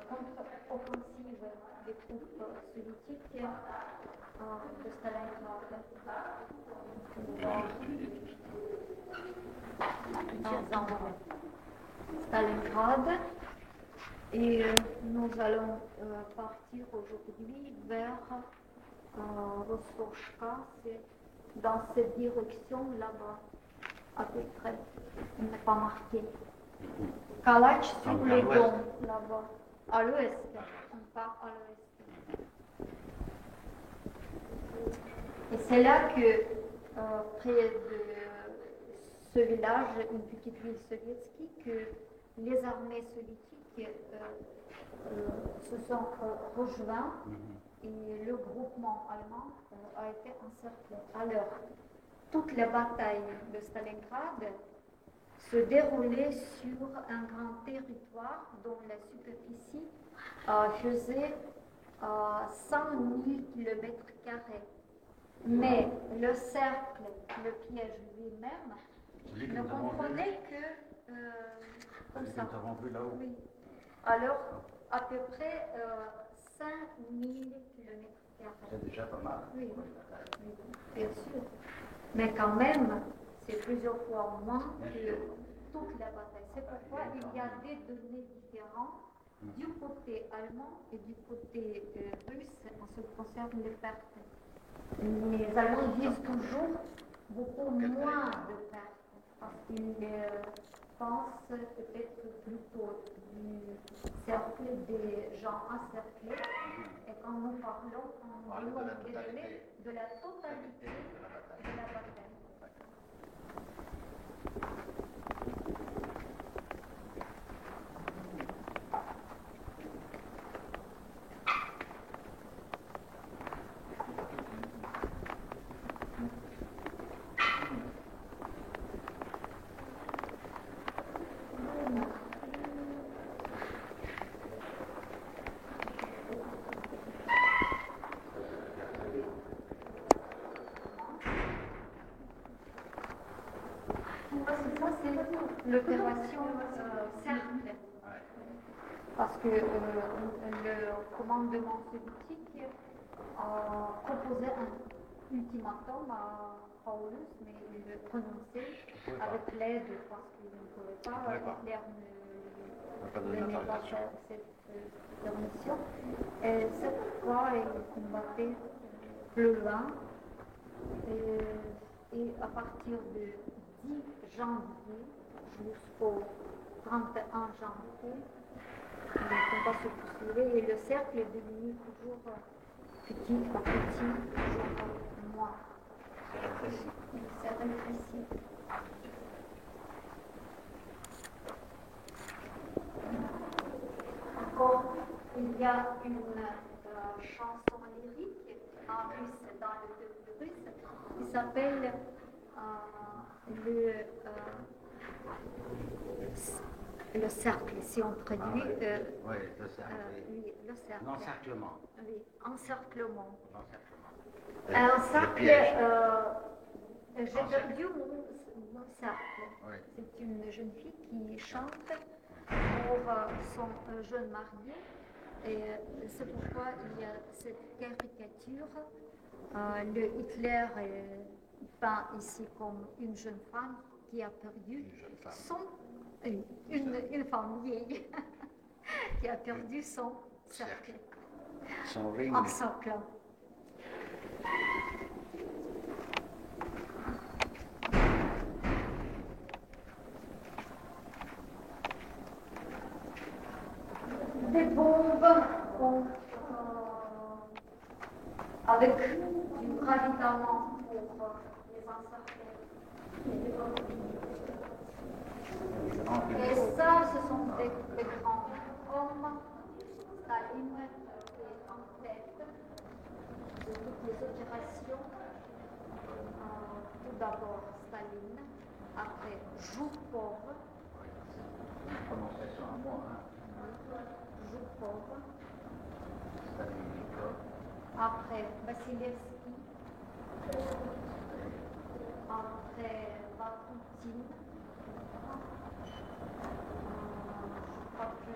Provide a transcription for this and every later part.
contre-offensive des troupes soviétiques de Stalingrad. Dans Stalingrad. Et nous allons partir aujourd'hui vers Rostochka, c'est dans cette direction là-bas, à peu près. Il n'est pas marqué. Kalach sur le Don, là-bas, à l'ouest. On part à l'ouest. Et c'est là que, près de ce village, une petite ville soviétique, que les armées soviétiques se sont rejoints et le groupement allemand a été encerclé. Alors, toute la bataille de Stalingrad se déroulait sur un grand territoire dont la superficie faisait 100 000 km². Mais le cercle, le piège lui-même, ne comprenait que comme ça. Oui. Alors, à peu près 5000 km². C'est déjà pas mal. Oui, bien sûr. Mais quand même, c'est plusieurs fois moins que toute la bataille. C'est pourquoi il y a des données différentes du côté allemand et du côté russe en ce qui concerne les pertes. Les Allemands disent toujours beaucoup moins de pertes parce qu'ils pensent peut-être plutôt du cercle des gens encerclés. Et quand nous parlons, on demande des données de la totalité de la bataille. L'opération cercle, parce que le commandement soviétique proposait un ultimatum à Paulus, mais il le prononçait avec l'aide parce qu'il ne pouvait pas, Hitler ne donnait pas cette permission. Et cette fois, il combattait plus loin, et à partir de 10 janvier jusqu'au 31 janvier, le combat se poursuivait et le cercle est devenu toujours petit à petit, toujours moins. C'est rétréci. Encore, il y a une chanson lyrique en russe, dans le peuple russe, qui s'appelle le cercle, si on traduit. Oui, le cercle. Oui, le cercle. L'encerclement. Oui, encerclement. L'encerclement. Un cercle, j'ai perdu mon cercle. Oui. C'est une jeune fille qui chante pour son jeune mari. Et c'est pourquoi il y a cette caricature. Le Hitler est peint ici comme une jeune femme qui a perdu une femme vieille qui a perdu son cercle. Son ring. En socle. Des bombes avec du ravitaillement pour les encercler. Et ça, ce sont des grands hommes. Staline est en tête de toutes les opérations. Tout d'abord Staline, après Joukov. Joukov. Après Vassilevski. Après Bakoutine. Je crois que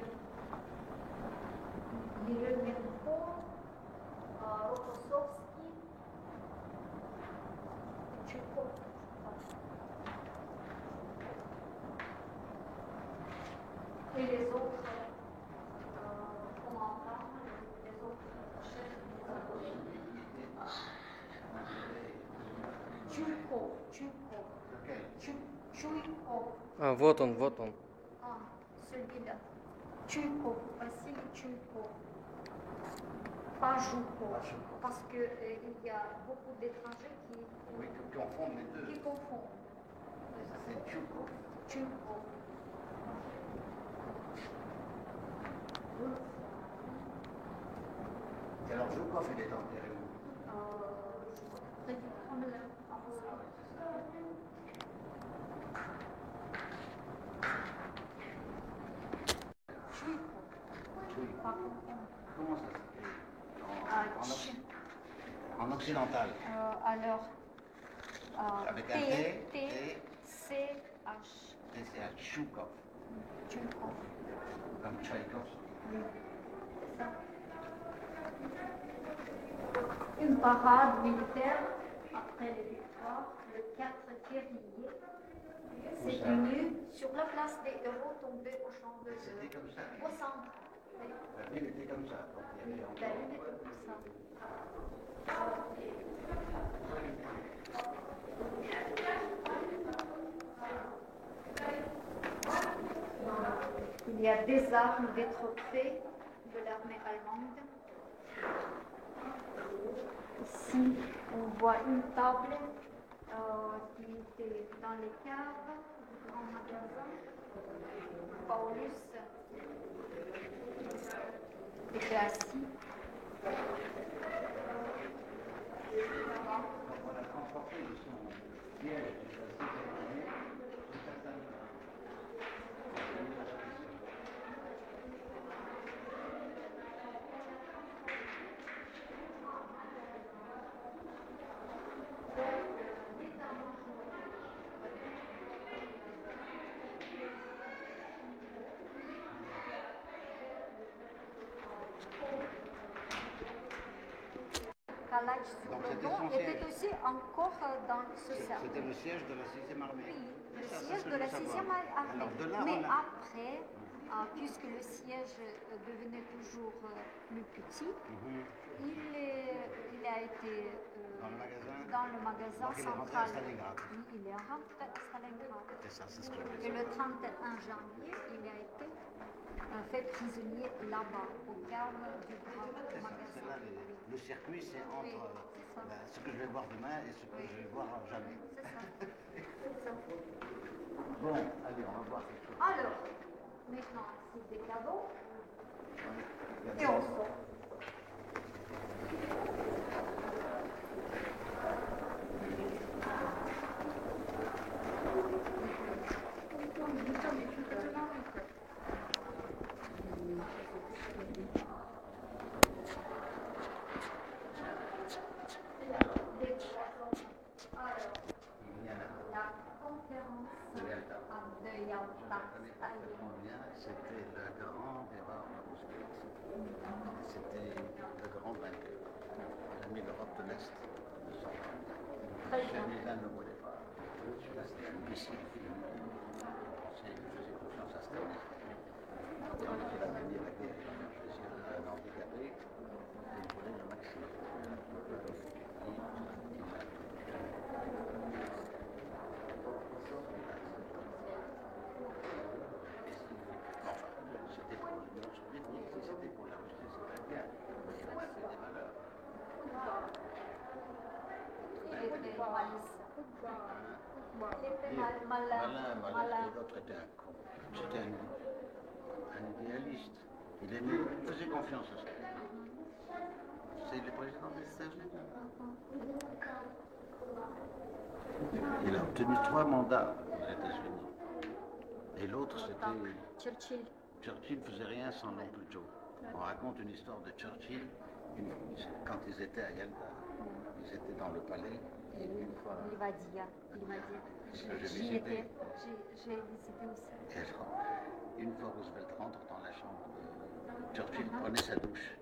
Tchoukov. Lequel? Tchoukov. Ah, вот он, вот он. Ah, celui-là. Tchoukov. Vassili Tchoukov. Pas Joukov. Pas Joukov. Parce qu'il y a beaucoup d'étrangers Oui, qui confondent les deux. qui confondent. C'est Tchoukov. Tchoukov. Et alors, Joukov, il est enterré où? Près du Kremlin. Ah oui, c'est ça. Tchoukov. Oui. Pas confondre. Comment ça s'écrit? Ah, En occidental. Alors, Avec un T, T-C-H. c'est à Tchoukov, Tchoukov. comme Tchaïkovski. Ça. Une parade militaire après les victoires, le 4 février, s'est tenue sur la place des héros tombés au champ de C'était comme ça. au centre. Oui, La ville était comme ça. Donc, il y avait la encore... ville était comme ça. Il y a des armes, des trophées de l'armée allemande. Ici, on voit une table qui était dans les caves du grand magasin. Paulus était assis. On a transporté de son siège jusqu'à Saint-Denis, jusqu'à Saint-Denis. Kalach sur Donc, le c'était dos son était siège. aussi encore dans ce cercle. C'était le siège de la 6e armée. Oui, le Ça, siège c'est de la ce que je veux 6e savoir. armée. Alors, de là, Mais on a... après, puisque le siège devenait toujours plus petit, il a été Dans le magasin. dans le magasin Donc, il est rentré central. à Stalingrad. Oui, il est rentré à Stalingrad. C'est ça, c'est ce que je voulais Et le savoir. 31 janvier, il a été fait prisonnier là-bas, au cave du grand C'est ça, magasin. c'est là, le circuit, c'est entre Oui, c'est ça. ce que je vais voir demain et ce que je vais voir jamais. C'est ça. C'est ça. Bon, allez, on va voir quelque chose. Alors, maintenant, c'est des cadeaux Il y a et des- on sort. Des poissons. Alors, Il y en a. la conférence De Yalta. de Je Yalta. la connais parfaitement bien, c'était le grand débat Roosevelt. C'était le grand vainqueur. Il a mis l'Europe de l'Est de son camp. Très bien. Celui-là ne voulait pas. Celui-là, c'était un imbécile. Il faisait confiance à Staline. Quand il a gagné la guerre, il a choisi un handicapé et il voulait le maximum. C'était pour l'Union soviétique, si c'était pour la Russie, c'est très bien. Mais moi, c'est des valeurs. Il était malice. Il était malin. Malin, et l'autre était un con. C'était un idéaliste. Il faisait confiance à ça. C'est le président des États-Unis. Il a obtenu 3 mandats aux États-Unis. Et l'autre, c'était... Churchill. Churchill ne faisait rien sans l'oncle Joe. On raconte une histoire de Churchill quand ils étaient à Yalta. Ils étaient dans le palais et une fois... Livadia. Ce que j'ai J'y visité. étais. J'ai visité aussi. Et alors, une fois Roosevelt rentre dans la chambre, Churchill prenait sa douche.